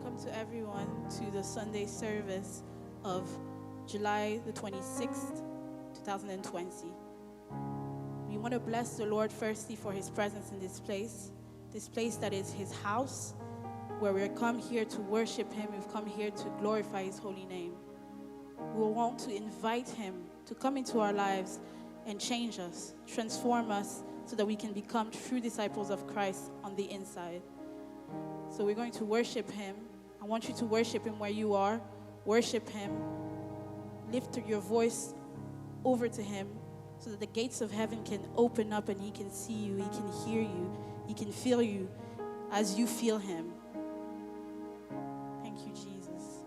welcome to everyone to the Sunday service of July the 26th, 2020. We want to bless the Lord firstly for his presence in this place that is his house, where we've come here to worship him, we've come here to glorify his holy name. We want to invite him to come into our lives and change us, transform us, so that we can become true disciples of Christ on the inside. So we're going to worship him. I want you to worship him where you are. Worship him. Lift your voice over to him so that the gates of heaven can open up and he can see you, he can hear you, he can feel you as you feel him. Thank you, Jesus.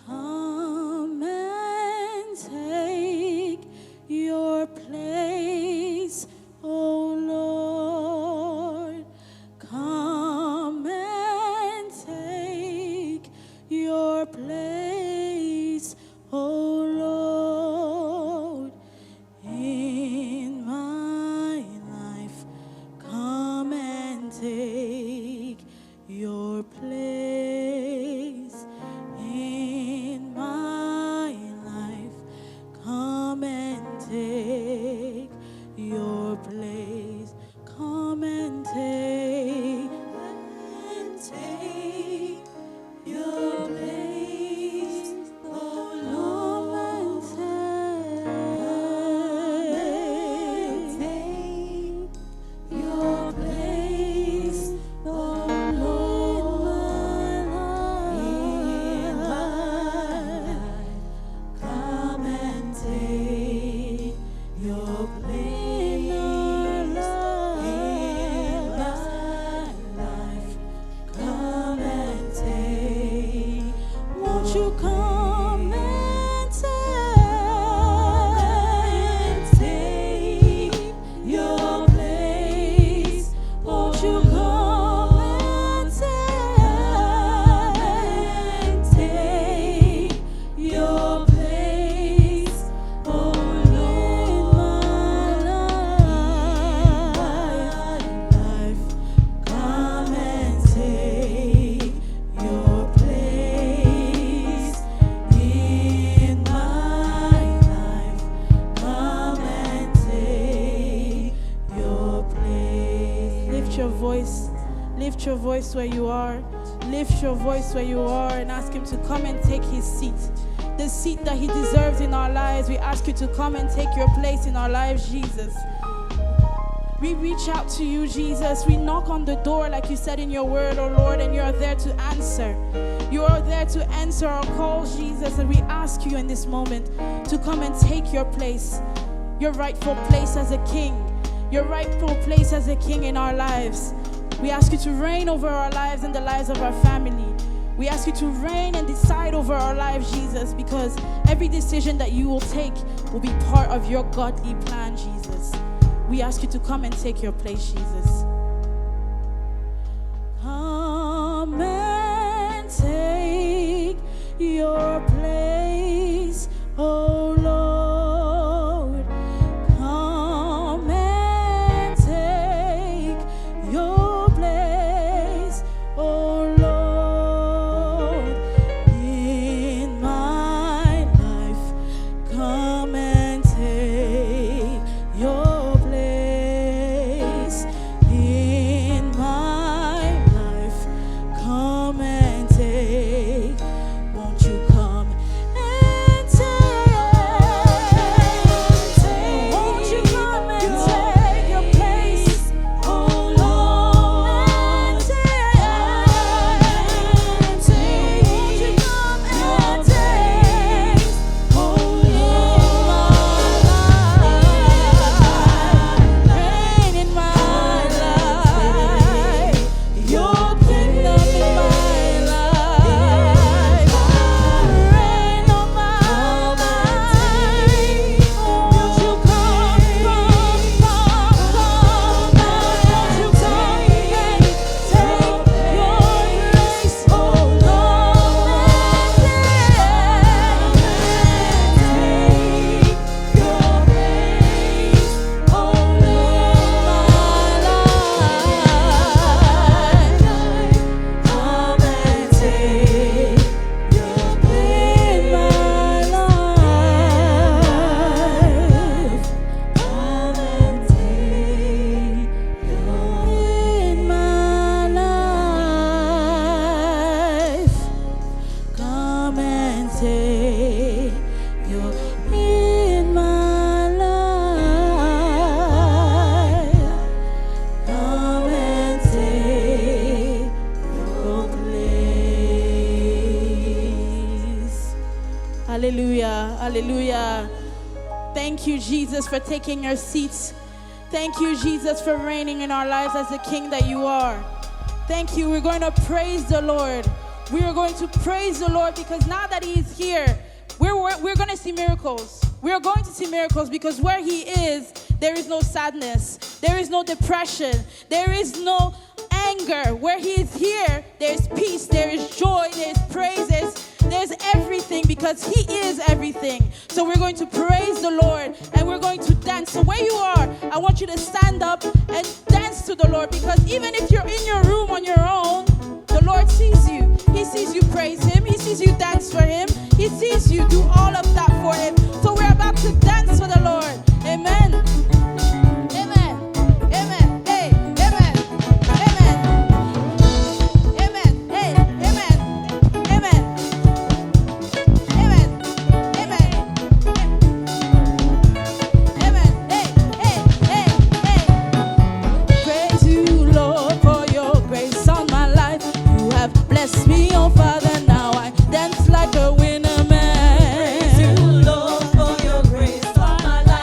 Come and take your place, O Lord. Come and take your place, O Lord, in my life. Come and take your place in my life. Come and take your place. Come and take your place, oh Lord. Take your place, oh Lord, in my life. Come and take your place in my life. Come and take. Won't you come and take your place? Won't you come and take your place, oh Lord, in my life. Come and take your place in my life. Come and take your place. Lift your voice. Lift your voice where you are. Lift your voice where you are and ask him to come and take his seat. The seat that he deserves in our lives. We ask you to come and take your place in our lives, Jesus. We reach out to you, Jesus. We knock on the door like you said in your word, oh Lord, and you're there to answer. You are there to answer our calls, Jesus, and we ask you in this moment to come and take your place, your rightful place as a king, your rightful place as a king in our lives. We ask you to reign over our lives and the lives of our family. We ask you to reign and decide over our lives, Jesus, because every decision that you will take will be part of your godly plan, Jesus. We ask you to come and take your place, Jesus. Come and take your place, oh Lord. Come and take your place, oh Lord, in my life. Come and take your place in my life. Come and take. Won't you come Jesus, for taking your seats. Thank you, Jesus, for reigning in our lives as the King that you are. Thank you. We're going to praise the Lord. We are going to praise the Lord because now that He is here, we're going to see miracles. We are going to see miracles because where He is, there is no sadness. There is no depression. There is no anger. Where He is here, there's peace, there is joy, there's praises, there's everything because He is everything. So we're going to praise the Lord and we're going to dance. So where you are, I want you to stand up and dance to the Lord because even if you're in your room on your own, the Lord sees you. He sees you praise Him. He sees you dance for Him. He sees you do all of that for Him. So we're about to dance for the Lord. Amen. Amen. Amen. Hey, amen. Amen. Amen. Hey, amen. Amen. Amen. Amen. Amen. Hey, hey, hey, hey. Praise you, Lord, for your grace on my life. You have blessed me, oh Father. Now I dance like a winner man. Praise you, Lord, for your grace on my life.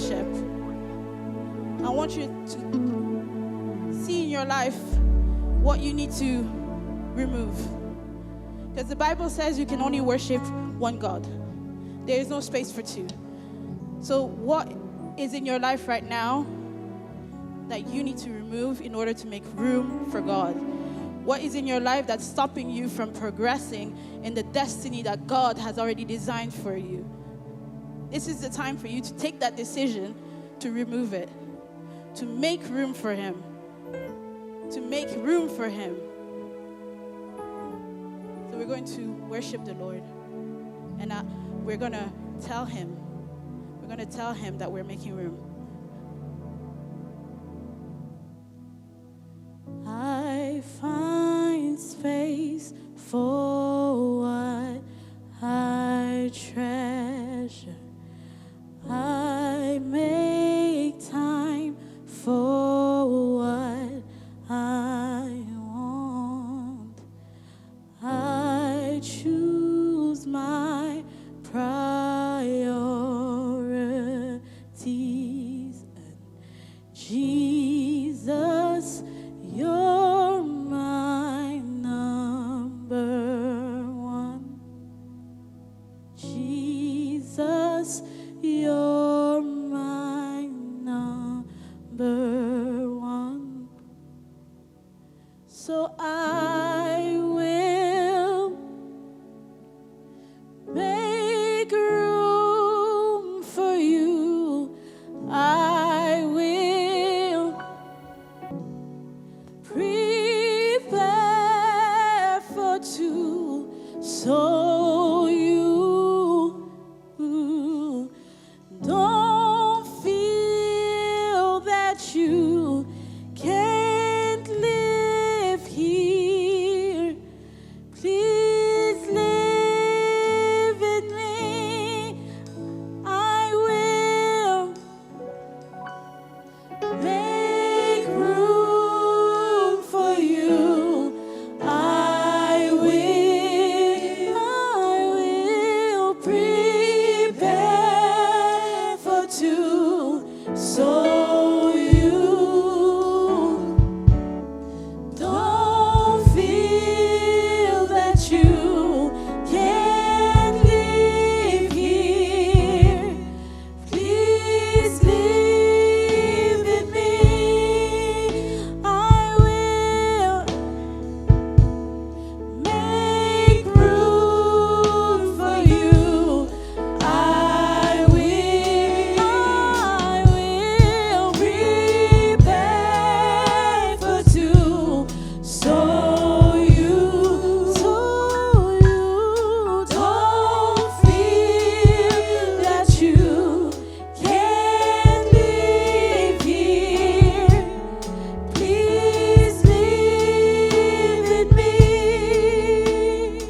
worship, I want you to see in your life what you need to remove. Because the Bible says you can only worship one God. There is no space for two. So what is in your life right now that you need to remove in order to make room for God? What is in your life that's stopping you from progressing in the destiny that God has already designed for you? This is the time for you to take that decision to remove it, to make room for Him, to make room for Him. So we're going to worship the Lord, and we're going to tell Him that we're making room. I find space for what I treasure. I make time for what I want. I choose my priorities. Jesus, you're my number one. Jesus, you're my number one. So I will make room for you. I will prepare for two, so you don't feel that you can't live here. Please live in me. I will make room for you. I will prepare for two, so you don't feel that you can't live here. Please live in me. I will make room for you. I will prepare for two, so you don't feel that you can't live here. Please live in me.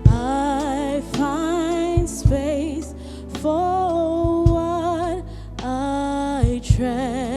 I find space for what I treasure.